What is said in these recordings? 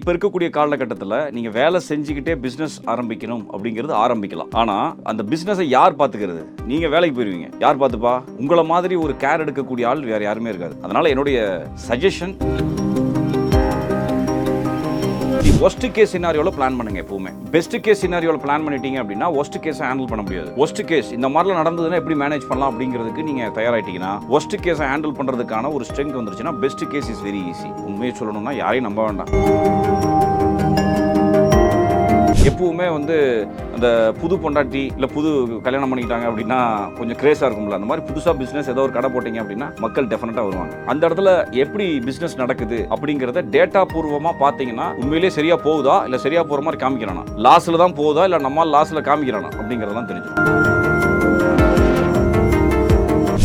இப்போ இருக்கக்கூடிய காலகட்டத்தில் நீங்கள் வேலை செஞ்சுக்கிட்டே பிஸ்னஸ் ஆரம்பிக்கணும் அப்படிங்கிறது ஆரம்பிக்கலாம். ஆனால் அந்த பிஸ்னஸை யார் பார்த்துக்கிறது? நீங்கள் வேலைக்கு போயிருவீங்க, யார் பார்த்துப்பா? உங்களை மாதிரி ஒரு கேர் எடுக்கக்கூடிய ஆள் வேறு யாருமே இருக்காது. அதனால் என்னுடைய சஜஷன், ஒஸ்ட் கேஸ் சினாரியோல பிளான் பண்ணுங்க. எப்பவுமே பெஸ்ட் கேஸ் சினாரியோல பிளான் பண்ணிட்டீங்க அப்படின்னா ஒஸ்ட் கேஸை ஹேண்டில் பண்ண முடியாது. ஒஸ்ட் கேஸ் இந்த மாதிரிலாம் நடந்ததுன்னா எப்படி மேனேஜ் பண்ணலாம் அப்படிங்கிறதுக்கு நீங்க தயாராயிட்டீங்கன்னா ஒஸ்ட் கேஸை ஹேண்டில் பண்றதுக்கான ஒரு ஸ்ட்ரென்த் வந்துருச்சுன்னா best case is very easy. உண்மையை சொல்லணும்னா யாரையும் நம்ப வேண்டாம். எப்பவுமே அந்த புது பொண்டாட்டி இல்லை புது கல்யாணம் பண்ணிக்கிட்டாங்க அப்படின்னா கொஞ்சம் கிரேஸாக இருக்கும்ல. அந்த மாதிரி புதுசாக பிஸ்னஸ் ஏதோ ஒரு கடை போட்டிங்க அப்படின்னா மக்கள் டெஃபினட்டாக வருவாங்க. அந்த இடத்துல எப்படி பிஸ்னஸ் நடக்குது அப்படிங்கிறத டேட்டா பூர்வமாக பார்த்தீங்கன்னா உண்மையிலேயே சரியா போகுதா இல்லை சரியா போகிற மாதிரி காமிக்கிறானா, லாஸில் தான் போகுதா இல்லை நம்மால் லாஸில் காமிக்கிறானா அப்படிங்கிறதெல்லாம் தெரிஞ்சிடும்.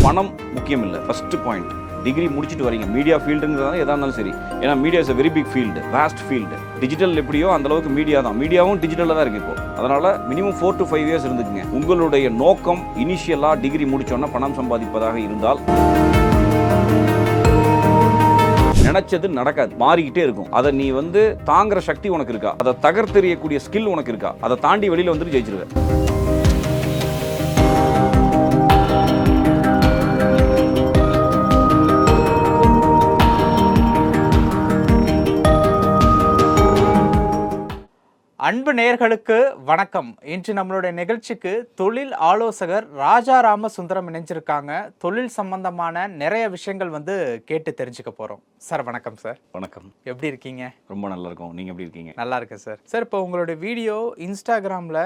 பணம் முக்கியம் இல்லை. ஃபர்ஸ்ட் பாயிண்ட், டிகிரி முடிச்சுட்டு வரீங்க, மீடியா ஃபீல்டுங்கிறதா எதாக இருந்தாலும் சரி. ஏன்னா media is a very big field, vast field. Digital எப்படியோ அந்த அளவுக்கு மீடியா தான், மீடியாவும் டிஜிட்டலில் தான் இருக்குது இப்போ. அதனால் மினிமம் 4 to 5 years இருந்துக்குங்க. உங்களுடைய நோக்கம் இனிஷியலாக டிகிரி முடிச்சோன்னா பணம் சம்பாதிப்பதாக இருந்தால் நினைச்சது நடக்காது, மாறிக்கிட்டே இருக்கும். அதை நீ தாங்குற சக்தி உனக்கு இருக்கா? அதை தகர்த்தெறியக்கூடிய ஸ்கில் உனக்கு இருக்கா? அதை தாண்டி வெளியில் வந்துட்டு ஜெயிச்சிருவேன். அன்பு நேயர்களுக்கு வணக்கம். இன்று நம்மளுடைய நிகழ்ச்சிக்கு தொழில் ஆலோசகர் ராஜா ராமசுந்தரம் இணைஞ்சிருக்காங்க. தொழில் சம்பந்தமான நிறைய விஷயங்கள் கேட்டு தெரிஞ்சுக்க போறோம். சார் வணக்கம். சார் வணக்கம். எப்படி இருக்கீங்க? ரொம்ப நல்லா இருக்கும். நீங்க எப்படி இருக்கீங்க? நல்லா இருக்கேன் சார். சார், இப்போ உங்களுடைய வீடியோ இன்ஸ்டாகிராமில்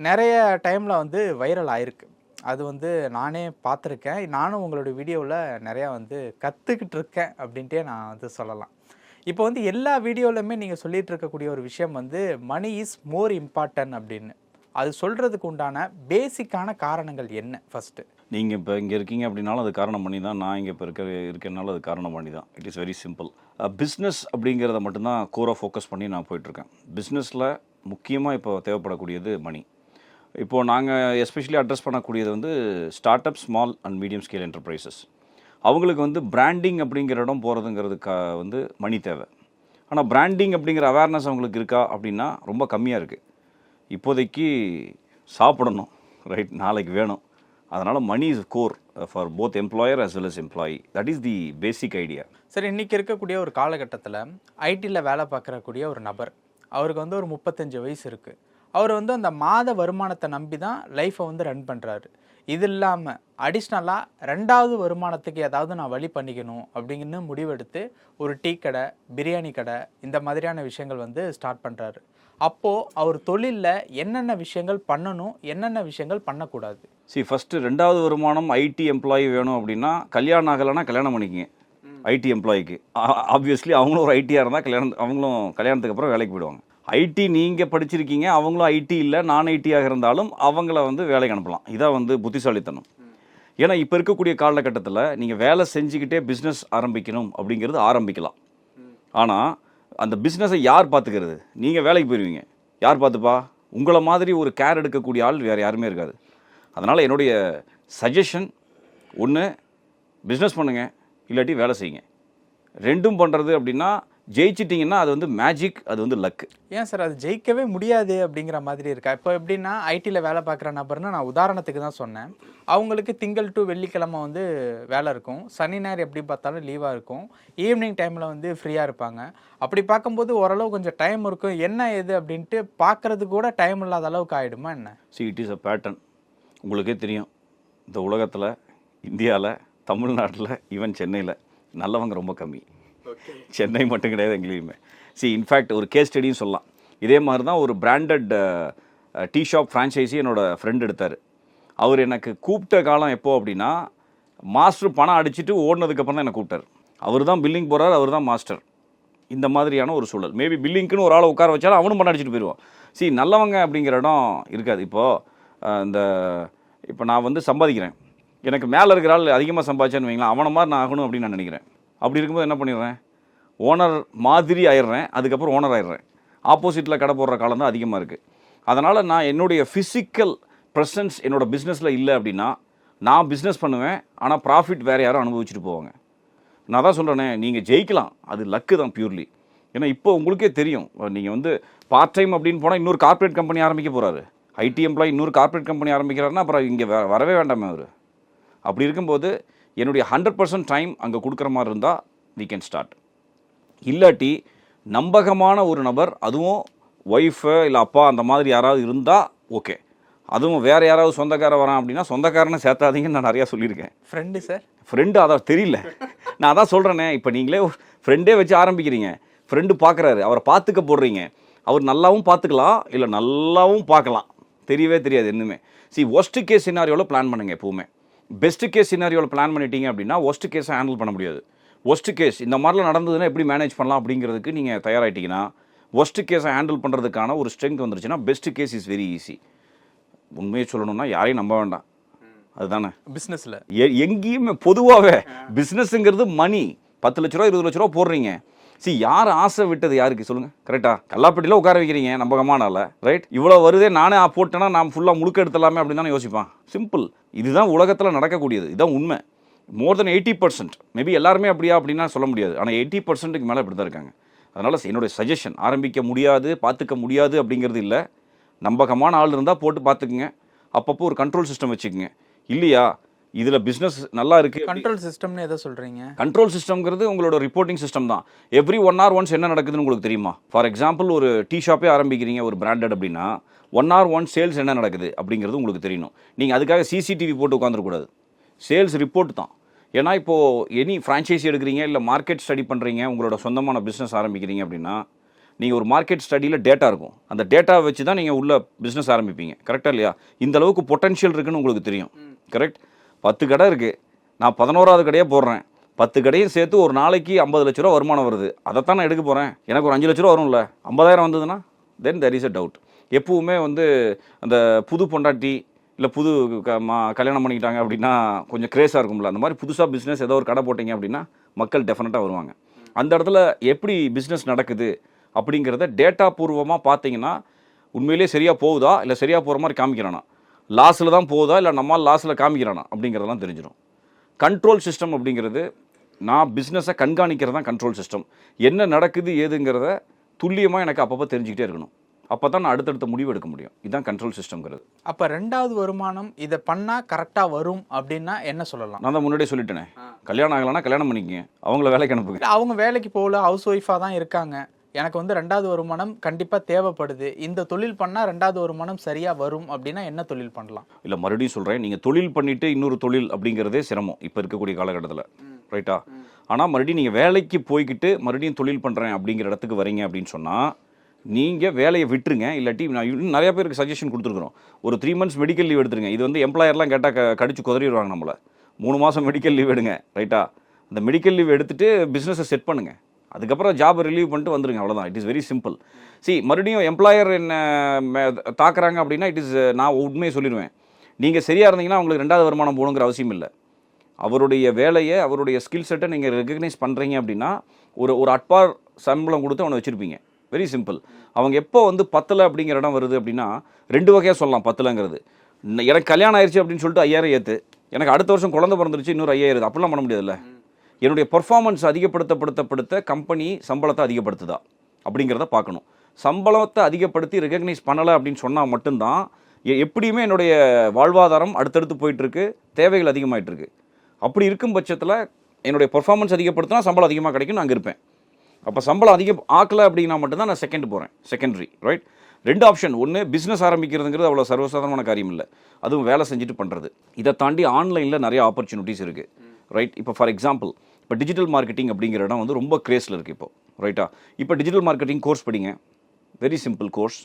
நிறைய டைமில் வைரல் ஆயிருக்கு. அது நானே பார்த்துருக்கேன். நானும் உங்களுடைய வீடியோவில் நிறையா கற்றுக்கிட்டு இருக்கேன் அப்படின்ட்டே நான் சொல்லலாம். இப்போ எல்லா வீடியோலையுமே நீங்கள் சொல்லிகிட்டு இருக்கக்கூடிய ஒரு விஷயம் மணி இஸ் மோர் இம்பார்ட்டன்ட் அப்படின்னு. அது சொல்கிறதுக்கு உண்டான பேசிக்கான காரணங்கள் என்ன? ஃபஸ்ட்டு நீங்கள் இப்போ இங்கே இருக்கீங்க அப்படின்னாலும் அது காரணம் பண்ணி தான், நான் இங்கே இப்போ இருக்கனாலும் அது காரணம் பண்ணி தான். It is very simple. Business அப்படிங்கிறத மட்டும்தான் கோராக ஃபோக்கஸ் பண்ணி நான் போயிட்டுருக்கேன். பிஸ்னஸில் முக்கியமாக இப்போ தேவைப்படக்கூடியது மணி. இப்போது நாங்கள் எஸ்பெஷலி அட்ரஸ் பண்ணக்கூடியது start up, small and medium scale enterprises. அவங்களுக்கு பிராண்டிங் அப்படிங்கிற இடம் போகிறதுங்கிறதுக்கு மணி தேவை. ஆனால் பிராண்டிங் அப்படிங்கிற அவேர்னஸ் அவங்களுக்கு இருக்கா அப்படின்னா ரொம்ப கம்மியாக இருக்குது. இப்போதைக்கு சாப்பிடணும், ரைட், நாளைக்கு வேணும். அதனால் money is core for both employer as well as employee. That is the basic idea. சரி, இன்றைக்கி இருக்கக்கூடிய ஒரு காலகட்டத்தில் ஐடியில் வேலை பார்க்கக்கூடிய ஒரு நபர், அவருக்கு ஒரு 35 வயசு இருக்குது. அவர் அந்த மாத வருமானத்தை நம்பி தான் லைஃப்பை ரன் பண்ணுறாரு. இது இல்லாமல் அடிஷ்னலாக 2வது வருமானத்துக்கு ஏதாவது நான் வழி பண்ணிக்கணும் அப்படிங்கன்னு முடிவெடுத்து ஒரு டீ கடை, பிரியாணி கடை, இந்த மாதிரியான விஷயங்கள் ஸ்டார்ட் பண்ணுறாரு. அப்போது அவர் தொழிலில் என்னென்ன விஷயங்கள் பண்ணணும், என்னென்ன விஷயங்கள் பண்ணக்கூடாது? ஃபஸ்ட்டு 2வது வருமானம் ஐடி எம்ப்ளாயி வேணும் அப்படின்னா கல்யாணம் ஆகலைன்னா கல்யாணம் பண்ணிக்கிங்க. ஐடி எம்ப்ளாயிக்கு ஆப்வியஸ்லி அவங்களும் ஒரு ஐடியாக இருந்தால் அவங்களும் கல்யாணத்துக்கு அப்புறம் வேலைக்கு போயிடுவாங்க. ஐடி நீங்கள் படிச்சிருக்கீங்க, அவங்களும் ஐடி இல்லை, நான் ஐடியாக இருந்தாலும் அவங்கள வேலைக்கு அனுப்பலாம். இதான் புத்திசாலித்தனம். ஏன்னா இப்போ இருக்கக்கூடிய காலகட்டத்தில் நீங்கள் வேலை செஞ்சுக்கிட்டே பிஸ்னஸ் ஆரம்பிக்கணும் அப்படிங்கிறது ஆரம்பிக்கலாம். ஆனால் அந்த பிஸ்னஸை யார் பார்த்துக்கிறது? நீங்கள் வேலைக்கு போயிருவீங்க, யார் பார்த்துப்பா? உங்களை மாதிரி ஒரு கேர் எடுக்கக்கூடிய ஆள் வேறு யாருமே இருக்காது. அதனால் என்னுடைய சஜஷன், ஒன்று பிஸ்னஸ் பண்ணுங்கள், இல்லாட்டி வேலை செய்யுங்க. ரெண்டும் பண்ணுறது அப்படின்னா ஜெயிச்சிட்டிங்கன்னா அது மேஜிக், அது லக்கு. ஏன் சார் அது ஜெயிக்கவே முடியாது அப்படிங்கிற மாதிரி இருக்கா? இப்போ எப்படின்னா ஐடியில் வேலை பார்க்குற நபர்னு நான் உதாரணத்துக்கு தான் சொன்னேன். அவங்களுக்கு திங்கள் டு வெள்ளிக்கிழமை வேலை இருக்கும், சனி ஞாயிறு எப்படி பார்த்தாலும் லீவாக இருக்கும், ஈவினிங் டைமில் ஃப்ரீயாக இருப்பாங்க. அப்படி பார்க்கும்போது ஓரளவு கொஞ்சம் டைம் இருக்கும். என்ன எது அப்படின்ட்டு பார்க்குறது கூட டைம் இல்லாத அளவுக்கு ஆகிடுமா என்ன? It is a pattern. உங்களுக்கே தெரியும், இந்த உலகத்தில், இந்தியாவில், தமிழ்நாட்டில், ஈவன் சென்னையில் நல்லவங்க ரொம்ப கம்மி. சென்னை மட்டும் கிடையாது, எங்கேயுமே. இன்ஃபேக்ட் ஒரு கேஸ் ஸ்டடியும் சொல்லலாம். இதே மாதிரி தான் ஒரு பிராண்டட் டீ ஷாப் ஃப்ரான்ச்சைஸி என்னோடய ஃப்ரெண்ட் எடுத்தார். அவர் எனக்கு கூப்பிட்ட காலம் எப்போ அப்படின்னா, மாஸ்டர் பணம் அடிச்சுட்டு ஓடினதுக்கப்புறம் தான் என்னை கூப்பிட்டார். அவர் தான் பில்லிங் போகிறார், அவர் தான் மாஸ்டர். இந்த மாதிரியான ஒரு சூழல். மேபி பில்லிங்க்குன்னு ஒரு ஆளை உட்கார வச்சாலும் அவனும் பணம் அடிச்சுட்டு போயிடுவான். நல்லவங்க அப்படிங்கிற இடம் இருக்காது. இப்போ நான் சம்பாதிக்கிறேன், எனக்கு மேலே இருக்கிற ஆள் அதிகமாக சம்பாதிச்சான்னு வைங்களேன், அவனை மாதிரி நான் ஆகணும் அப்படின்னு நான் நினைக்கிறேன். அப்படி இருக்கும்போது என்ன பண்ணிடுறேன், ஓனர் மாதிரி ஆயிடுறேன், அதுக்கப்புறம் ஓனர் ஆயிடுறேன். ஆப்போசிட்டில் கடை போடுற காலம் தான் அதிகமாக இருக்குது. அதனால் நான் என்னுடைய ஃபிசிக்கல் ப்ரெசன்ஸ் என்னோடய பிஸ்னஸில் இல்லை அப்படின்னா நான் பிஸ்னஸ் பண்ணுவேன், ஆனால் ப்ராஃபிட் வேறு யாரும் அனுபவிச்சுட்டு போவாங்க. நான் தான் சொல்கிறேனே, நீங்கள் ஜெயிக்கலாம், அது லக்கு தான் பியூர்லி. ஏன்னா இப்போ உங்களுக்கே தெரியும், நீங்கள் வந்து பார்ட் டைம் அப்படின்னு போனால் இன்னொரு கார்ப்பரேட் கம்பெனி ஆரம்பிக்க போகிறாரு. ஐடி எம்ப்ளாயி இன்னொரு கார்ப்பரேட் கம்பெனி ஆரம்பிக்கிறாருன்னா அப்புறம் இங்கே வரவே வேண்டாமே அவர். அப்படி இருக்கும்போது என்னுடைய 100% டைம் அங்கே கொடுக்குற மாதிரி இருந்தால் we can ஸ்டார்ட். இல்லாட்டி நம்பகமான ஒரு நபர், அதுவும் ஒய்ஃபு இல்லை அப்பா அந்த மாதிரி யாராவது இருந்தால் ஓகே. அதுவும் வேறு யாராவது சொந்தக்காரன் வரான் அப்படின்னா சொந்தக்காரனை சேர்த்தாதீங்கன்னு நான் நிறையா சொல்லியிருக்கேன். ஃப்ரெண்டு சார், ஃப்ரெண்டு அதான் தெரியல. நான் அதான் சொல்கிறேனே, இப்போ நீங்களே ஃப்ரெண்டே வச்சு ஆரம்பிக்கிறீங்க, ஃப்ரெண்டு பார்க்குறாரு, அவரை பார்த்துக்க போடுறீங்க. அவர் நல்லாவும் பார்த்துக்கலாம், இல்லை நல்லாவும் பார்க்கலாம், தெரியவே தெரியாது இன்னுமே. ஒஸ்ட் கேஸ் சினாரியோவில் பிளான் பண்ணுங்கள் எப்போவுமே. பெஸ்ட் கேஸ் சினாரியோவில் பிளான் பண்ணிட்டீங்க அப்படின்னா ஒஸ்ட் கேஸை ஹேண்டில் பண்ண முடியாது. ஒஸ்ட் கேஸ் இந்த மாதிரிலாம் நடந்ததுன்னா எப்படி மேனேஜ் பண்ணலாம் அப்படிங்கிறதுக்கு நீங்கள் தயாராகிட்டீங்கன்னா, ஒஸ்ட் கேஸை ஹேண்டில் பண்ணுறதுக்கான ஒரு ஸ்ட்ரென்த் வந்துருச்சுன்னா best case is very easy. உண்மையை சொல்லணும்னா யாரையும் நம்ப வேண்டாம், அதுதானே பிஸ்னஸில் எங்கேயுமே பொதுவாகவே பிஸ்னஸ்ங்கிறது மணி. 10 லட்ச ரூபா 20 லட்ச ரூபா போடுறீங்க. யார் ஆசை விட்டது யாருக்கு சொல்லுங்கள்? கரெக்டாக கல்லாப்பட்டியில் உட்கார வைக்கிறீங்க நம்பகமானால, ரைட்? இவ்வளோ வருதே, நானே போட்டேன்னா நான் ஃபுல்லாக முழுக்க எடுத்துடலாமே அப்படின்னு தானே யோசிப்பான். சிம்பிள். இதுதான் உலகத்தில் நடக்கக்கூடியது, இதுதான் உண்மை. மோர் தென் 80%, மேபி எல்லாருமே அப்படியா அப்படின்னா சொல்ல முடியாது, ஆனால் 80%க்கு மேலே இப்படி தான் இருக்காங்க. அதனால் என்னுடைய சஜஷன், ஆரம்பிக்க முடியாது பார்த்துக்க முடியாது அப்படிங்கிறது இல்லை. நம்பகமான ஆள் இருந்தால் போட்டு பார்த்துக்குங்க. அப்பப்போ ஒரு கண்ட்ரோல் சிஸ்டம் வச்சுக்கோங்க. இல்லையா இதில் பிஸ்னஸ் நல்லா இருக்குது. கண்ட்ரோல் சிஸ்டம்னு எதை சொல்கிறீங்க? கண்ட்ரோல் சிஸ்டம்ங்கிறது உங்களோட ரிப்போர்ட்டிங் சிஸ்டம் தான். எவ்ரி 1 hour once என்ன நடக்குதுன்னு உங்களுக்கு தெரியுமா? ஃபார் எக்ஸாம்பிள் ஒரு டீ ஷாப்பே ஆரம்பிக்கிறீங்க, ஒரு பிராண்டட் அப்படின்னா 1 hour once சேல்ஸ் என்ன நடக்குது அப்படிங்கிறது உங்களுக்கு தெரியணும். நீங்கள் அதுக்காக சிசிடிவி போட்டு உட்காந்துருக்கூடாது. சேல்ஸ் ரிப்போர்ட் தான். ஏன்னா இப்போது எனி ஃப்ரான்ச்சைஸி எடுக்கிறீங்க, இல்லை மார்க்கெட் ஸ்டடி பண்ணுறீங்க, உங்களோட சொந்தமான பிஸ்னஸ் ஆரம்பிக்கிறீங்க அப்படின்னா நீங்கள் ஒரு மார்க்கெட் ஸ்டடியில் டேட்டா இருக்கும். அந்த டேட்டாவை வச்சு தான் நீங்கள் உள்ள பிஸ்னஸ் ஆரம்பிப்பீங்க. கரெக்டாக இல்லையா? இந்த அளவுக்கு பொட்டன்ஷியல் இருக்குன்னு உங்களுக்கு தெரியும். கரெக்ட்? 10 கடை இருக்குது, நான் 11வது கடையே போடுறேன். 10 கடையும் சேர்த்து ஒரு நாளைக்கு 50 லட்ச ரூபா வருமானம் வருது. அதைத்தான் நான் எடுக்க போகிறேன். எனக்கு ஒரு 5 லட்ச ரூபா வரும்ல, 50,000 வந்ததுன்னா then there is a doubt. எப்பவுமே வந்து அந்த புது பொண்டாட்டி இல்லை புது கல்யாணம் பண்ணிக்கிட்டாங்க அப்படின்னா கொஞ்சம் கிரேஸாக இருக்கும்ல, அந்த மாதிரி புதுசாக பிஸ்னஸ் ஏதோ ஒரு கடை போட்டிங்க அப்படின்னா மக்கள் டெஃபினட்டாக வருவாங்க. அந்த இடத்துல எப்படி பிஸ்னஸ் நடக்குது அப்படிங்கிறத டேட்டா பூர்வமாக பார்த்தீங்கன்னா உண்மையிலே சரியாக போகுதா இல்லை சரியாக போகிற மாதிரி காமிக்கிறானா, லாஸில் தான் போகுதா இல்லை நம்மால் லாஸில் காமிக்கிறானா அப்படிங்கிறதெல்லாம் தெரிஞ்சிடும். கண்ட்ரோல் சிஸ்டம் அப்படிங்கிறது, நான் பிஸ்னஸை கண்காணிக்கிறது தான் கண்ட்ரோல் சிஸ்டம். என்ன நடக்குது ஏதுங்கிறத துல்லியமாக எனக்கு அப்பப்போ தெரிஞ்சுக்கிட்டே இருக்கணும். அப்போ தான் நான் அடுத்தடுத்த முடிவு எடுக்க முடியும். இதுதான் கண்ட்ரோல் சிஸ்டம்ங்கிறது. அப்போ 2வது வருமானம் இதை பண்ணால் கரெக்டாக வரும் அப்படின்னா என்ன சொல்லலாம்? நான் தான் முன்னாடியே சொல்லிட்டேனே, கல்யாணம் ஆகலைன்னா கல்யாணம் பண்ணிக்கங்க, அவங்கள வேலைக்கு அனுப்புங்க. அவங்க வேலைக்கு போகல, ஹவுஸ் ஒய்ஃபாக தான் இருக்காங்க, எனக்கு வந்து 2வது வருமானம் கண்டிப்பாக தேவைப்படுது, இந்த தொழில் பண்ணால் 2வது வருமானம் சரியாக வரும் அப்படின்னா என்ன தொழில் பண்ணலாம்? இல்லை மறுபடியும் சொல்கிறேன், நீங்கள் தொழில் பண்ணிவிட்டு இன்னொரு தொழில் அப்படிங்கிறதே சிரமம் இப்போ இருக்கக்கூடிய காலகட்டத்தில், ரைட்டா? ஆனால் மறுபடியும் நீங்கள் வேலைக்கு போய்கிட்டு மறுபடியும் தொழில் பண்ணுறேன் அப்படிங்கிற இடத்துக்கு வரீங்க அப்படின்னு சொன்னால் நீங்கள் வேலையை விட்டுருங்க. இல்லாட்டி நான் இன்னும் நிறையா பேருக்கு சஜஷன் கொடுத்துருக்குறோம். ஒரு 3 months மெடிக்கல் லீவ் எடுத்துருங்க. இது வந்து எம்ப்ளாயர்லாம் கேட்டால் கடிச்சு குதறிடுவாங்க நம்மளை. 3 மாதம் மெடிக்கல் லீவ் எடுங்க, ரைட்டா? அந்த மெடிக்கல் லீவ் எடுத்துகிட்டு பிஸ்னஸை செட் பண்ணுங்கள். அதுக்கப்புறம் ஜாப் ரிலீவ் பண்ணிட்டு வந்துருங்க, அவ்வளோதான். It is very simple. மறுபடியும் எம்ப்ளாயர் என்ன தாக்குறாங்க அப்படின்னா நான் உண்மையை சொல்லிடுவேன், நீங்கள் சரியாக இருந்தீங்கன்னா உங்களுக்கு 2வது வருமானம் போகணுங்கிற அவசியம் இல்லை. அவருடைய வேலையை, அவருடைய ஸ்கில் செட்டை நீங்கள் ரெகக்னைஸ் பண்ணுறீங்க அப்படின்னா ஒரு அட்பார் சம்பளம் கொடுத்து அவனை வச்சுருப்பீங்க. Very simple. அவங்க எப்போ வந்து 10 அப்படிங்கிற இடம் வருது அப்படின்னா 2 வகையாக சொல்லலாம். 10ங்கிறது எனக்கு கல்யாணம் ஆயிடுச்சு அப்படின்னு சொல்லிட்டு 5,000 ஏற்று, எனக்கு அடுத்த வருஷம் குழந்தை பிறந்துருச்சு இன்னொரு 5,000, அப்படிலாம் பண்ண முடியாதுல்ல. என்னுடைய பர்ஃபார்மன்ஸ் அதிகப்படுத்த கம்பெனி சம்பளத்தை அதிகப்படுத்துதா அப்படிங்கிறத பார்க்கணும். சம்பளத்தை அதிகப்படுத்தி ரெகக்னைஸ் பண்ணலை அப்படின்னு சொன்னால் மட்டும்தான் எப்படியுமே என்னுடைய வாழ்வாதாரம் அடுத்தடுத்து போயிட்டுருக்கு, தேவைகள் அதிகமாகிட்டுருக்கு. அப்படி இருக்கும் பட்சத்தில் என்னுடைய பர்ஃபார்மன்ஸ் அதிகப்படுத்தினா சம்பளம் அதிகமாக கிடைக்கும், நான் அங்கே இருப்பேன். அப்போ சம்பளம் அதிகம் ஆக்கலை அப்படின்னா மட்டும்தான் நான் செகண்டரி, ரைட்? 2 ஆப்ஷன். ஒன்று, பிஸ்னஸ் ஆரம்பிக்கிறதுங்கிறது அவ்வளோ சர்வசாதாரணமான காரியம் இல்லை, அதுவும் வேலை செஞ்சுட்டு பண்ணுறது. இதை தாண்டி ஆன்லைனில் நிறைய ஆப்பர்ச்சுனிட்டிஸ் இருக்குது, ரைட்? இப்போ ஃபார் எக்ஸாம்பிள் இப்போ டிஜிட்டல் மார்க்கெட்டிங் அப்படிங்கிற இடம் வந்து ரொம்ப கிரேஸில் இருக்குது இப்போ, ரைட்டா? இப்போ டிஜிட்டல் மார்க்கெட்டிங் கோர்ஸ் படிங்க, வெரி சிம்பிள் கோர்ஸ்.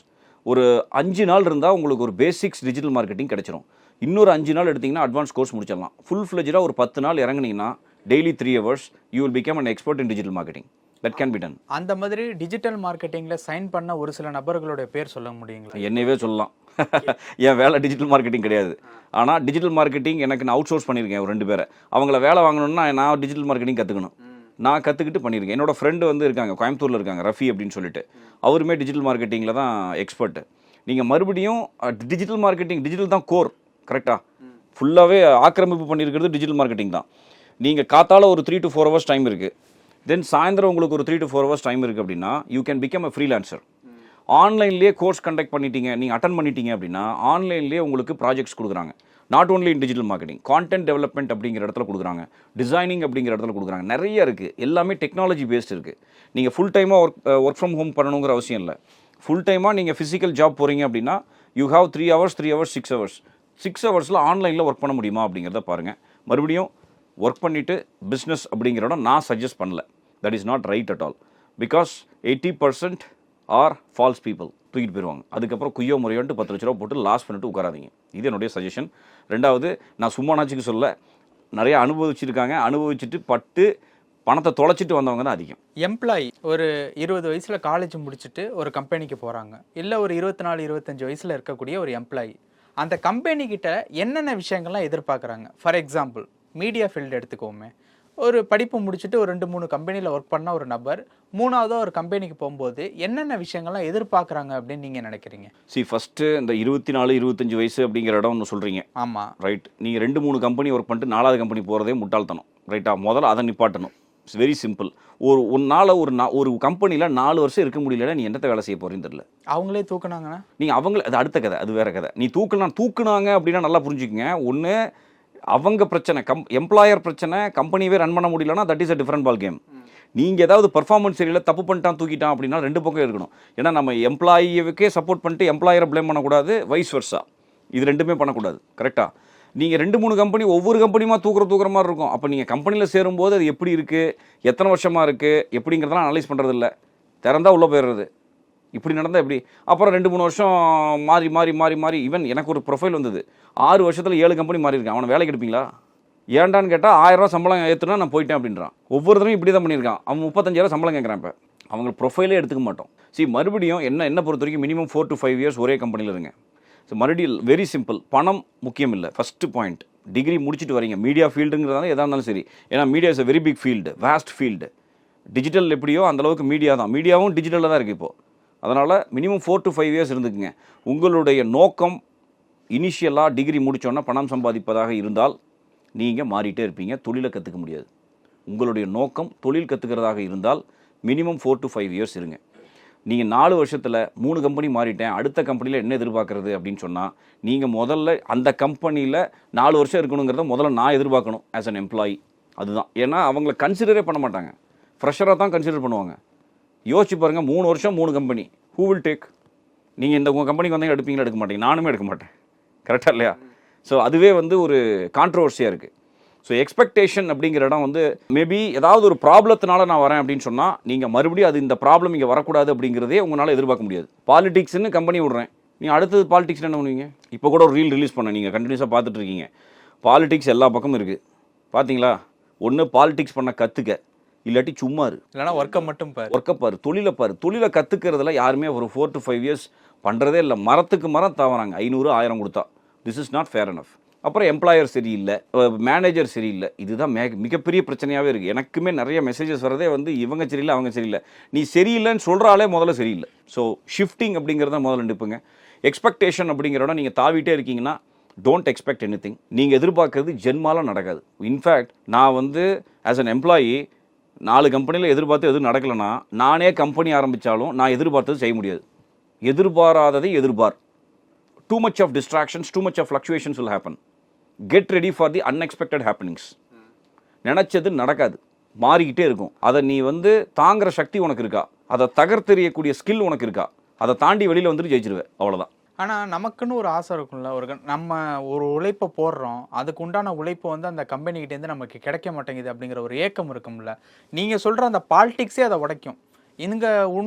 ஒரு 5 நாள் இருந்தால் உங்களுக்கு ஒரு பேசிக்ஸ் டிஜிட்டல் மார்க்கெட்டிங் கிடச்சிரும். இன்னொரு 5 நாள் எடுத்திங்கன்னா அட்வான்ஸ் கோர்ஸ் முடிச்சிடலாம். ஃபுல் ஃப்ளெஜ்டாக ஒரு 10 நாள் இறங்குனீங்கன்னா daily 3 hours you will become an expert in digital marketing. That can be done. அந்த மாதிரி டிஜிட்டல் மார்க்கெட்டிங்கில் சைன் பண்ண ஒரு சில நபர்களுடைய பேர் சொல்ல முடியுங்களா? என்னவே சொல்லலாம். என் வேலை டிஜிட்டல் மார்க்கெட்டிங் கிடையாது, ஆனால் டிஜிட்டல் மார்க்கெட்டிங் எனக்கு நான் அவுட் சோர்ஸ் பண்ணியிருக்கேன் ஒரு 2 பேரை. அவங்கள வேலை வாங்கணும்னா நான் டிஜிட்டல் மார்க்கெட்டிங் கற்றுக்கணும், நான் கற்றுக்கிட்டு பண்ணியிருக்கேன். என்னோட ஃப்ரெண்டு வந்து இருக்காங்க கோயம்புத்தூரில் இருக்காங்க, ரஃபி அப்படின்னு சொல்லிட்டு, அவருமே டிஜிட்டல் மார்க்கெட்டிங்கில் தான் எக்ஸ்பர்ட்டு. நீங்கள் மறுபடியும் டிஜிட்டல் மார்க்கெட்டிங், டிஜிட்டல் தான் கோர், கரெக்டாக? ஃபுல்லாகவே ஆக்கிரமிப்பு பண்ணியிருக்கிறது டிஜிட்டல் மார்க்கெட்டிங் தான். நீங்கள் காத்தால ஒரு 3 to 4 hours டைம் இருக்குது, தென் சாயந்தரம் உங்களுக்கு ஒரு 3 to 4 hours டைம் இருக்குது அப்படின்னா you can become a freelancer. ஆன்லைன்லேயே கோர்ஸ் கண்டக்ட் பண்ணிட்டீங்க, நீங்கள் அட்டன் பண்ணிட்டீங்க அப்படின்னா ஆன்லைன்லேயே உங்களுக்கு ப்ராஜெக்ட்ஸ் கொடுக்குறாங்க. Not only in digital marketing, content development அப்படிங்கிற இடத்துல கொடுக்குறாங்க, டிசைனிங் அப்படிங்கிற இடத்துல கொடுக்குறாங்க. நிறைய இருக்குது, எல்லாமே டெக்னாலஜி பேஸ்ட் இருக்குது. நீங்கள் ஃபுல் டைமாக ஒர்க் ஃப்ரம் ஹோம் பண்ணணுங்கிற அவசியம் இல்லை. ஃபுல் டைமாக நீங்கள் ஃபிசிக்கல் ஜாப் போகிறீங்க அப்படின்னா you have 3 hours 3 hours 6 hours 6 ஹவர்ஸில் ஆன்லைனில் ஒர்க் பண்ண முடியுமா அப்படிங்கிறத பாருங்கள். மறுபடியும் ஒர்க் பண்ணிவிட்டு பிஸ்னஸ் அப்படிங்கிற இடம் நான் சஜஸ்ட் பண்ணல. That is not right at all. Because 80% or false people, தூக்கிட்டு போயிடுவாங்க. அதுக்கப்புறம் குய்யோ முறையோன்ட்டு 10 லட்ச ரூபா போட்டு லாஸ் பண்ணிட்டு உட்காராதீங்க. இது என்னுடைய சஜஷன். ரெண்டாவது, நான் சும்மா நாச்சுக்கு சொல்ல, நிறைய அனுபவிச்சிருக்காங்க, அனுபவிச்சுட்டு பட்டு பணத்தை தொலைச்சிட்டு வந்தவங்க தான் அதிகம். எம்ப்ளாயி ஒரு 20 வயசுல காலேஜ் முடிச்சுட்டு ஒரு கம்பெனிக்கு போகிறாங்க, இல்லை ஒரு 24-25 வயசில் இருக்கக்கூடிய ஒரு எம்ப்ளாயி அந்த கம்பெனி கிட்ட என்னென்ன விஷயங்கள்லாம் எதிர்பார்க்குறாங்க? ஃபார் எக்ஸாம்பிள் மீடியா ஃபீல்டு எடுத்துக்கோமே. ஒரு படிப்பு முடிச்சுட்டு ஒரு 2-3 கம்பெனியில் ஒர்க் பண்ண ஒரு நபர் 3வது ஒரு கம்பெனிக்கு போகும்போது என்னென்ன விஷயங்கள்லாம் எதிர்பார்க்குறாங்க அப்படின்னு நீங்கள் நினைக்கிறீங்க? ஃபஸ்ட்டு இந்த 24-25 வயசு அப்படிங்கிற இடம் ஒன்று சொல்கிறீங்க. ஆமாம், ரைட். நீங்கள் 2-3 கம்பெனி ஒர்க் பண்ணிட்டு 4வது கம்பெனி போகிறதே முட்டாள்தனம். ரைட்டா? முதல்ல அதை நிப்பாட்டணும். It's very simple. ஒரு கம்பெனியில் 4 வருஷம் இருக்க முடியலன்னா நீ என்னத்தை வேலை செய்ய போகிறேன்னு தெரியல. அவங்களே தூக்குனாங்கன்னா நீங்கள் அவங்கள, அது அடுத்த கதை, அது வேறு கதை. நீ தூக்குனாங்க அப்படின்னா நல்லா புரிஞ்சுக்கங்க. ஒன்று அவங்க பிரச்சனை, எம்ப்ளாயர் பிரச்சனை, கம்பெனியே ரன் பண்ண முடியலன்னா that is a different ball game. நீங்கள் ஏதாவது பர்ஃபார்மன்ஸ் சரியில்லை, தப்பு பண்ணிட்டான், தூக்கிட்டான் அப்படின்னா 2 பக்கம் இருக்கணும். ஏன்னா நம்ம எம்ப்ளாயிக்கே சப்போர்ட் பண்ணிட்டு எம்ப்ளாயரை ப்ளேம் பண்ணக்கூடாது, வைஸ் வர்ஸா. இது ரெண்டுமே பண்ணக்கூடாது. கரெக்டாக? நீங்கள் 2-3 கம்பெனி, ஒவ்வொரு கம்பெனியுமா தூக்குற மாதிரி இருக்கும். அப்போ நீங்கள் கம்பெனியில் சேரும்போது அது எப்படி இருக்குது, எத்தனை வருஷமாக இருக்குது எப்படிங்கிறதெல்லாம் அனலைஸ் பண்ணுறது இல்லை. திறந்தால் உள்ளே போயிடுறது. இப்படி நடந்தால் எப்படி? அப்புறம் 2-3 வருஷம் மாறி ஈவன் எனக்கு ஒரு ப்ரொஃபைல் வந்தது. 6 வருஷத்தில் 7 கம்பெனி மாறி இருக்கேன். அவனை வேலைக்கு எடுப்பீங்களா? ஏன்டான்னு கேட்டால் 1000 ரூபா சம்பளம் ஏற்றுனா நான் போயிட்டேன் அப்படின்றான். ஒவ்வொரு தடவையும் இப்படி தான் பண்ணியிருக்கான். அவன் 35,000 சம்பளம் கேட்குறான். இப்போ அவங்க ப்ரொஃபைலே எடுத்துக்க மாட்டோம். மறுபடியும் என்ன பொறுத்த வரைக்கும் மினிமம் 4 to 5 years ஒரே கம்பெனியில் இருங்க. மறுபடியும் வெரி சிம்பிள். பணம் முக்கியம் இல்லை. ஃபஸ்ட்டு பாயிண்ட், டிகிரி முடிச்சுட்டு வரீங்க. மீடியா ஃபீல்டுங்கிறதால எதாக இருந்தாலும் சரி. ஏன்னா media is a very big field, vast field. Digital எப்படியோ அந்தளவுக்கு மீடியா தான். மீடியாவும் டிஜிட்டலில் தான் இருக்குது இப்போது. அதனால் மினிமம் 4 to 5 years இருந்துக்குங்க. உங்களுடைய நோக்கம் இனிஷியலாக டிகிரி முடித்தோன்னா பணம் சம்பாதிப்பதாக இருந்தால் நீங்கள் மாறிட்டே இருப்பீங்க, தொழிலை கற்றுக்க முடியாது. உங்களுடைய நோக்கம் தொழில் கற்றுக்கிறதாக இருந்தால் மினிமம் 4 to 5 years இருங்க. நீங்கள் 4 வருஷத்தில் 3 கம்பெனி மாறிட்டேன், அடுத்த கம்பெனியில் என்ன எதிர்பார்க்குறது அப்படின்னு சொன்னால், நீங்கள் முதல்ல அந்த கம்பெனியில் 4 வருஷம் இருக்கணுங்கிறத முதல்ல நான் எதிர்பார்க்கணும் ஆஸ் அன் எம்ப்ளாயி. அதுதான். ஏன்னா அவங்கள கன்சிடரே பண்ண மாட்டாங்க, ஃப்ரெஷராக தான் கன்சிடர் பண்ணுவாங்க. யோசிச்சு பாருங்கள், 3 வருஷம் 3 கம்பெனி, ஹூ வில் டேக்? நீங்கள் இந்த உங்கள் கம்பெனிக்கு வந்தீங்க எடுப்பீங்களா? எடுக்க மாட்டீங்க. நானுமே எடுக்க மாட்டேன். கரெக்டாக இல்லையா? ஸோ அதுவே ஒரு கான்ட்ரவர்சியாக இருக்குது. ஸோ எக்ஸ்பெக்டேஷன் அப்படிங்கிற இடம் மேபி ஏதாவது ஒரு ப்ராப்ளத்தினால நான் வரேன் அப்படின்னு சொன்னால் நீங்கள் மறுபடியும் அது இந்த ப்ராப்ளம் இங்கே வரக்கூடாது அப்படிங்கிறதே உங்களால் எதிர்பார்க்க முடியாது. பாலிடிக்ஸ்னு கம்பெனி விடுறேன், நீங்கள் அடுத்தது பாலிடிக்ஸ் என்ன பண்ணுவீங்க? இப்போ கூட ஒரு ரீல் ரிலீஸ் பண்ண நீங்கள் கண்டினியூஸாக பார்த்துட்டு இருக்கீங்க. பாலிடிக்ஸ் எல்லா பக்கமும் இருக்குது. பார்த்தீங்களா? ஒன்று பாலிடிக்ஸ் பண்ண கற்றுக்க, இல்லாட்டி சும்மா இல்லைனா ஒர்க்கை மட்டும் பாரு, ஒர்க்கை பாரு, தொழிலை பாரு. தொழிலை கற்றுக்கிறதுல யாருமே ஒரு 4 to 5 years பண்ணுறதே இல்லை. மரத்துக்கு மரம் தாவறாங்க 500-1000 கொடுத்தா. This is not fair enough. அப்புறம் எம்ப்ளாயர் சரியில்லை, மேனேஜர் சரியில்லை. இதுதான் மிகப்பெரிய பிரச்சனையாகவே இருக்குது. எனக்குமே நிறைய மெசேஜஸ் வரதே இவங்க சரியில்லை, அவங்க சரியில்லை. நீ சரியில்லைன்னு சொல்கிறாலே முதல்ல சரியில்லை. ஸோ ஷிஃப்டிங் அப்படிங்கிறத முதல்ல நினைப்புங்க. எக்ஸ்பெக்டேஷன் அப்படிங்கிறோட நீங்கள் தாவிட்டே இருக்கீங்கன்னா டோன்ட் எக்ஸ்பெக்ட் எனி திங். நீங்கள் எதிர்பார்க்கறது ஜென்மாலாம் நடக்காது. இன்ஃபேக்ட் நான் ஆஸ் அன் எம்ப்ளாயி 4 கம்பெனியில் எதிர்பார்த்து எதுவும் நடக்கலைன்னா நானே கம்பெனி ஆரம்பித்தாலும் நான் எதிர்பார்த்தது செய்ய முடியாது. எதிர்பாராததை எதிர்பார். Too much of distractions, too much of fluctuations will happen. Get ready for the unexpected happenings. நினச்சது நடக்காது, மாறிக்கிட்டே இருக்கும். அதை நீ தாங்குற சக்தி உனக்கு இருக்கா? அதை தகர்த்தெறியக்கூடிய ஸ்கில் உனக்கு இருக்கா? அதை தாண்டி வெளியில் வந்துட்டு ஜெயிச்சிருவேன். அவ்வளோதான். ஆனால் நமக்குன்னு ஒரு ஆசை இருக்கும்ல, நம்ம ஒரு உழைப்பை போடுறோம், அதுக்கு உண்டான உழைப்பு அந்த கம்பெனிக்கிட்டேருந்து நமக்கு கிடைக்க மாட்டேங்குது அப்படிங்கிற ஒரு ஏக்கம் இருக்கும்ல. நீங்கள் சொல்கிற அந்த பாலிடிக்ஸே அதை உடைக்கும். இங்கே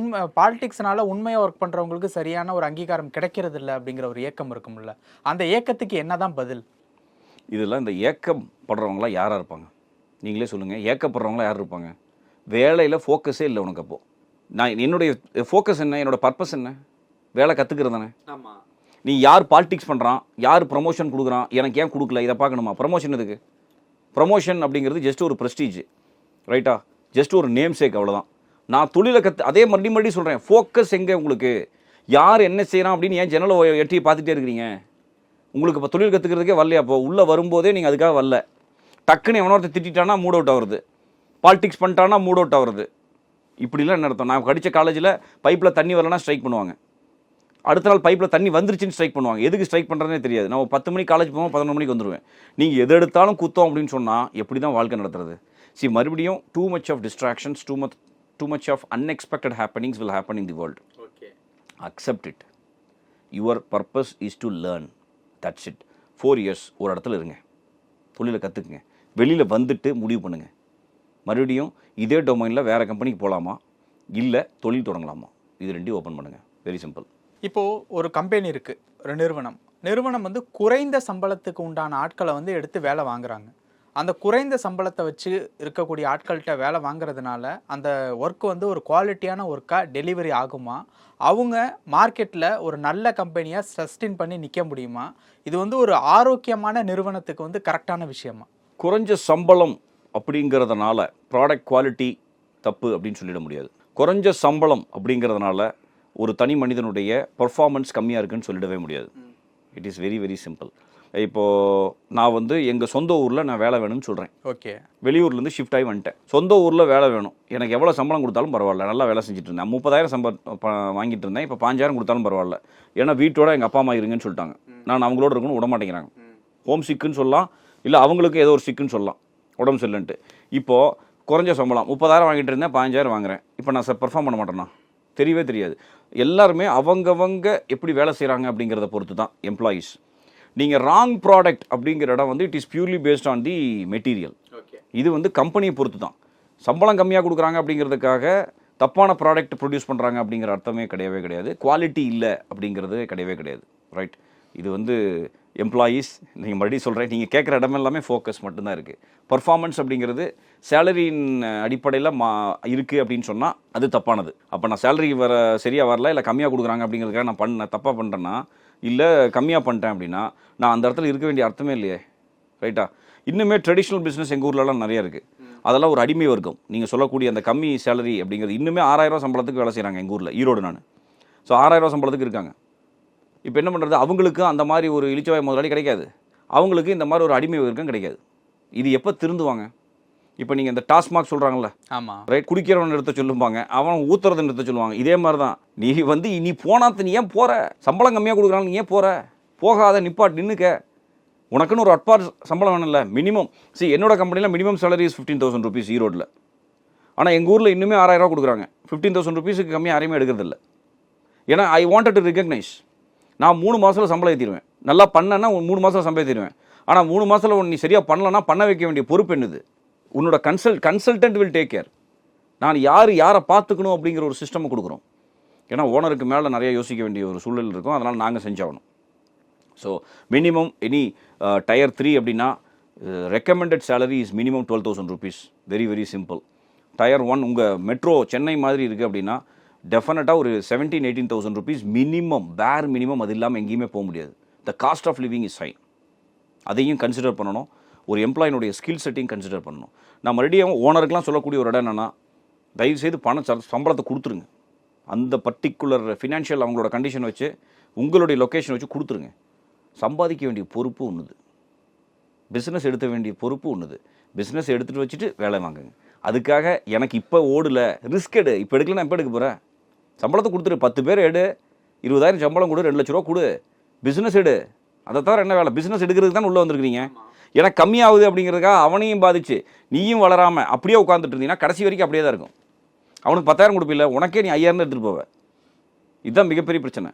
பாலிடிக்ஸ்னால உண்மையாக ஒர்க் பண்ணுறவங்களுக்கு சரியான ஒரு அங்கீகாரம் கிடைக்கிறது இல்லை அப்படிங்கிற ஒரு ஏக்கம் இருக்கும்ல. அந்த ஏக்கத்துக்கு என்ன தான் பதில்? இதெல்லாம் இந்த ஏக்கம் படுறவங்களாம் யாராக இருப்பாங்க? நீங்களே சொல்லுங்கள். ஏக்கப்படுறவங்களாம் யார் இருப்பாங்க? வேலையில் ஃபோக்கஸே இல்லை உனக்கு. அப்போது நான் என்னுடைய ஃபோக்கஸ் என்ன, என்னோடய பர்பஸ் என்ன? வேலை கற்றுக்கிறது தானே. ஆமாம். நீ யார் பாலிடிக்ஸ் பண்ணுறான், யார் ப்ரமோஷன் கொடுக்குறான், எனக்கு ஏன் கொடுக்கல, இதை பார்க்கணுமா? ப்ரமோஷன் எதுக்கு? ப்ரமோஷன் அப்படிங்கிறது ஜஸ்ட் ஒரு ப்ரெஸ்டீஜ், ரைட்டா? ஜஸ்ட் ஒரு நேம் சேக், அவ்வளோதான். நான் தொழிலை அதே மறுபடியும் சொல்கிறேன், ஃபோக்கஸ் எங்கே உங்களுக்கு? யார் என்ன செய்கிறான் அப்படின்னு ஏன் ஜன்னலை எட்டி பார்த்துட்டே இருக்கிறீங்க? உங்களுக்கு இப்போ தொழில் கற்றுக்கிறதுக்கே வரலையா? அப்போ உள்ளே வரும்போதே நீங்கள் அதுக்காக வரல. டக்குன்னு எவனோ ஒருத்தர் திட்டானா மூட் அவுட் ஆகுறது. பாலிடிக்ஸ் பண்ணிட்டான்னா மூட் அவுட் ஆகுறது. இப்படிலாம் என்ன அர்த்தம்? நான் படித்த காலேஜில் பைப்பில் தண்ணி வரலன்னா ஸ்ட்ரைக் பண்ணுவாங்க, அடுத்த நாள் பைப்பில் தண்ணி வந்துருச்சுன்னு ஸ்ட்ரைக் பண்ணுவாங்க. எதுக்கு ஸ்ட்ரைக் பண்ணுறதுனே தெரியாது. நான் 10 மணிக்கு காலேஜ் போவோம், 11 மணிக்கு வந்துடுவேன். நீங்கள் எது எடுத்தாலும் குத்தம் அப்படின்னு சொன்னால் எப்படி தான் வாழ்க்கை நடத்துறது? மறுபடியும் too much of distractions, too much of unexpected happenings will happen in the world. Accept it. Your purpose is to learn. That's it. 4 years ஒரு இடத்துல இருங்க, தொழிலை கற்றுக்குங்க, வெளியில் வந்துட்டு முடிவு பண்ணுங்கள். மறுபடியும் இதே டொமைனில் வேறு கம்பெனிக்கு போகலாமா, இல்லை தொழில் தொடங்கலாமா, இது ரெண்டையும் ஓப்பன் பண்ணுங்கள். Very simple. இப்போது ஒரு கம்பெனி இருக்குது, ஒரு நிறுவனம் வந்து குறைந்த சம்பளத்துக்கு உண்டான ஆட்களை வந்து எடுத்து வேலை வாங்குறாங்க. அந்த குறைந்த சம்பளத்தை வச்சு இருக்கக்கூடிய ஆட்கள்கிட்ட வேலை வாங்குறதுனால அந்த ஒர்க் வந்து ஒரு குவாலிட்டியான ஒர்க்காக டெலிவரி ஆகுமா? அவங்க மார்க்கெட்டில் ஒரு நல்ல கம்பெனியாக சஸ்டெயின் பண்ணி நிற்க முடியுமா? இது வந்து ஒரு ஆரோக்கியமான நிறுவனத்துக்கு வந்து கரெக்டான விஷயமா? குறைஞ்ச சம்பளம் அப்படிங்கிறதுனால ப்ராடக்ட் குவாலிட்டி தப்பு அப்படின்னு சொல்லிட முடியாது. குறைஞ்ச சம்பளம் அப்படிங்கிறதுனால ஒரு தனி மனிதனுடைய பர்ஃபார்மன்ஸ் கம்மியாக இருக்குன்னு சொல்லிடவே முடியாது. It is very very simple. இப்போது நான் வந்து எங்கள் சொந்த ஊரில் நான் வேலை வேணும்னு சொல்கிறேன். ஓகே. வெளியூர்லேருந்து ஷிஃப்ட் ஆகி வந்துட்டேன். சொந்த ஊரில் வேலை வேணும், எனக்கு எவ்வளோ சம்பளம் கொடுத்தாலும் பரவாயில்ல, நல்லா வேலை செஞ்சுட்டு இருந்தேன். 30,000 வாங்கிட்டு இருந்தேன். இப்போ 5,000 கொடுத்தாலும் பரவாயில்ல. ஏன்னா வீட்டோட எங்கள் அப்பா அம்மா இருங்கன்னு சொல்லிட்டாங்க. நான் அவங்களோட இருக்கணும்னு விட மாட்டேங்கிறாங்க. ஹோம் சிக்குன்னு சொல்லலாம், இல்லை அவங்களுக்கு ஏதோ ஒரு சிக்குன்னு சொல்லலாம், உடம்பு சரியில்லைன்ட்டு. இப்போது குறைஞ்ச சம்பளம் 30,000 வாங்கிட்டு இருந்தேன், 15,000 வாங்குறேன். இப்போ நான் பெர்ஃபார்ம் பண்ண மாட்டேன்னா? தெரியவே தெரியாது. எல்லாருமே அவங்கவங்க எப்படி வேலை செய்கிறாங்க அப்படிங்கிறத பொறுத்து தான் எம்ப்ளாயீஸ். நீங்கள் ராங் ப்ராடக்ட் அப்படிங்கிற இடம் வந்து it is purely based on the material. இது வந்து கம்பெனியை பொறுத்து தான். சம்பளம் கம்மியாக கொடுக்குறாங்க அப்படிங்கிறதுக்காக தப்பான ப்ராடக்ட் ப்ரொடியூஸ் பண்ணுறாங்க அப்படிங்கிற அர்த்தமே கிடையவே கிடையாது. குவாலிட்டி இல்லை அப்படிங்கிறது கிடையவே கிடையாது. ரைட். இது வந்து எம்ப்ளாயீஸ், நீங்கள் மறுபடியும் சொல்கிறேன், நீங்கள் கேட்குற இடமெல்லாமே ஃபோக்கஸ் மட்டும்தான் இருக்குது. பர்ஃபார்மன்ஸ் அப்படிங்கிறது சேலரியின் அடிப்படையில் இருக்குது அப்படின்னு சொன்னால் அது தப்பானது. அப்போ நான் சேலரி சரியாக வரல, இல்லை கம்மியாக கொடுக்குறாங்க அப்படிங்கிறதுக்காக நான் தப்பாக பண்ணுறேன்னா, இல்லை கம்மியாக பண்ணிட்டேன் அப்படின்னா நான் அந்த இடத்துல இருக்க வேண்டிய அர்த்தமே இல்லையே. ரைட்டா? இன்னுமே ட்ரெடிஷ்னல் பிஸ்னஸ் எங்கள் ஊர்லலாம் நிறையா இருக்குது. அதெல்லாம் ஒரு அடிமை வர்க்கம். நீங்கள் சொல்லக்கூடிய அந்த கம்மி சேலரி அப்படிங்கிறது இன்னுமே 6,000 சம்பளத்துக்கு வேலை செய்கிறாங்க எங்கள் ஊரில், ஈரோடு. நான் 6,000 சம்பளத்துக்கு இருக்காங்க. இப்போ என்ன பண்ணுறது? அவங்களுக்கு அந்த மாதிரி ஒரு இளிச்சவாய் முதலாளி கிடைக்காது, அவங்களுக்கு இந்த மாதிரி ஒரு அடிமை வர்க்கம் கிடைக்காது. இது எப்போ திருந்துவாங்க? இப்போ நீங்கள் இந்த டாஸ்மாக் சொல்கிறாங்கல்ல, ஆமாம், ரைட், குடிக்கிறவன் நிறுத்த சொல்லுவாங்க, அவன் ஊத்துறதை நிறுத்த சொல்லுவாங்க. இதே மாதிரி தான் நீ போனாத்து நீ ஏன் போகிற? சம்பளம் கம்மியாக கொடுக்குறாங்க, நீ ஏன் போகிற? போகாத, நின்றுக்க. உனக்குன்னு ஒரு அட்பார் சம்பளம் வேணும்ல, மினிமம். என்னோட கம்பெனியில் மினிமம் சேலரி இஸ் 15,000 rupees ஈரோடில். ஆனால் எங்கள் ஊரில் இன்னுமே 6,000 கொடுக்குறாங்க. 15,000 rupeesக்கு கம்மியாக யாரையுமே எடுக்கிறதில்ல. ஏன்னா ஐ வாண்டட் டு ரெகக்னைஸ். நான் 3 மாதத்தில் சம்பளம் ஏற்றிடுவேன். நல்லா பண்ணேன்னா 3 மாதத்தில் சம்பளம் ஏற்றிடுவேன். ஆனால் 3 மாதத்தில் நீ சரியாக பண்ணலன்னா பண்ண வைக்க வேண்டிய பொறுப்பு என்னது? உன்னோட கன்சல்டன்ட் வில் டேக் கேர். நான் யாரை பார்த்துக்கணும் அப்படிங்கிற ஒரு சிஸ்டமை கொடுக்குறோம். ஏன்னா ஓனருக்கு மேலே நிறைய யோசிக்க வேண்டிய ஒரு சூழல் இருக்கும். அதனால் நாங்கள் செஞ்சாகணும். ஸோ மினிமம் எனி Tier 3 அப்படின்னா recommended salary is minimum 12,000 rupees. Very very simple. Tier 1 உங்கள் மெட்ரோ சென்னை மாதிரி இருக்குது அப்படின்னா டெஃபினட்டாக ஒரு 17,000-18,000 rupees மினிமம், பேர் மினிமம். அது இல்லாமல் எங்கேயுமே போக முடியாது. The cost of living is high. அதையும் கன்சிடர் பண்ணணும். ஒரு எம்ப்ளாயினுடைய ஸ்கில் செட்டையும் கன்சிடர் பண்ணணும். நான் மறுபடியும் ஓனருக்கெலாம் சொல்லக்கூடிய ஒரு இடம் என்னென்னா, தயவுசெய்து சம்பளத்தை கொடுத்துருங்க. அந்த பர்டிகுலர் ஃபினான்ஷியல் அவங்களோட கண்டிஷன் வச்சு, உங்களுடைய லொக்கேஷன் வச்சு கொடுத்துருங்க. சம்பாதிக்க வேண்டிய பொறுப்பு ஒன்றுது, பிஸ்னஸ் எடுத்த வேண்டிய பொறுப்பு ஒன்றுது. பிஸ்னஸ் எடுத்துகிட்டு வச்சுட்டு வேலை வாங்குங்க. அதுக்காக எனக்கு இப்போ ஓடல, ரிஸ்க் எடு. இப்போ எடுக்கல, நான் எப்போ எடுக்க போகிறேன்? சம்பளத்தை கொடுத்துரு. 10 பேர் எடு, 20,000 சம்பளம் கொடு, 2 லட்ச ரூபா கொடு, பிஸ்னஸ் எடு. அதை தவிர என்ன வேலை? பிஸ்னஸ் எடுக்கிறதுக்கு தான் உள்ளே வந்திருக்கிறீங்க. ஏன்னா கம்மியாகுது அப்படிங்கிறதுக்காக அவனையும் பாதிச்சு நீயும் வளராமல் அப்படியே உட்காந்துட்டு இருந்தீங்கன்னா கடைசி வரைக்கும் அப்படியே தான் இருக்கும். அவனுக்கு 10,000 கொடுப்பில்ல, உனக்கே நீ 5,000 எடுத்துகிட்டு போவ. இதுதான் மிகப்பெரிய பிரச்சனை.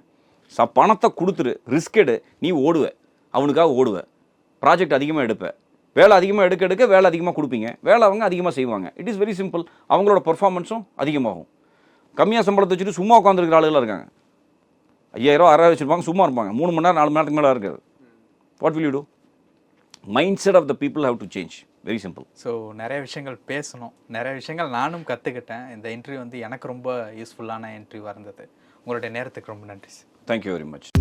பணத்தை கொடுத்துரு, ரிஸ்க் எடு, நீ ஓடுவ, அவனுக்காக ஓடுவ, ப்ராஜெக்ட் அதிகமாக எடுப்ப, வேலை அதிகமாக எடுக்க வேலை அதிகமாக கொடுப்பீங்க, வேலை அவங்க அதிகமாக செய்வாங்க. It is very simple. அவங்களோட பர்ஃபார்மன்ஸும் அதிகமாகும். கம்மியாக சம்பளத்தை வச்சுட்டு சும்மா உட்காந்துருக்கிற ஆளுகளாக இருக்காங்க. 5,000 6,000 வச்சுருப்பாங்க, சும்மா இருப்பாங்க. 3 மணி நேரம் 4 மணி நேரத்துக்கு மேலே இருக்காது. What will you do? Mind of the people how to change. Very simple. So நிறைய விஷயங்கள் பேசணும், நிறைய விஷயங்கள் நானும் கற்றுக்கிட்டேன். இந்த இன்டர்வியூ வந்து எனக்கு ரொம்ப யூஸ்ஃபுல்லான இன்டர்வியூவாக இருந்தது. உங்களுடைய நேரத்துக்கு ரொம்ப நன்றி. Thank you very much.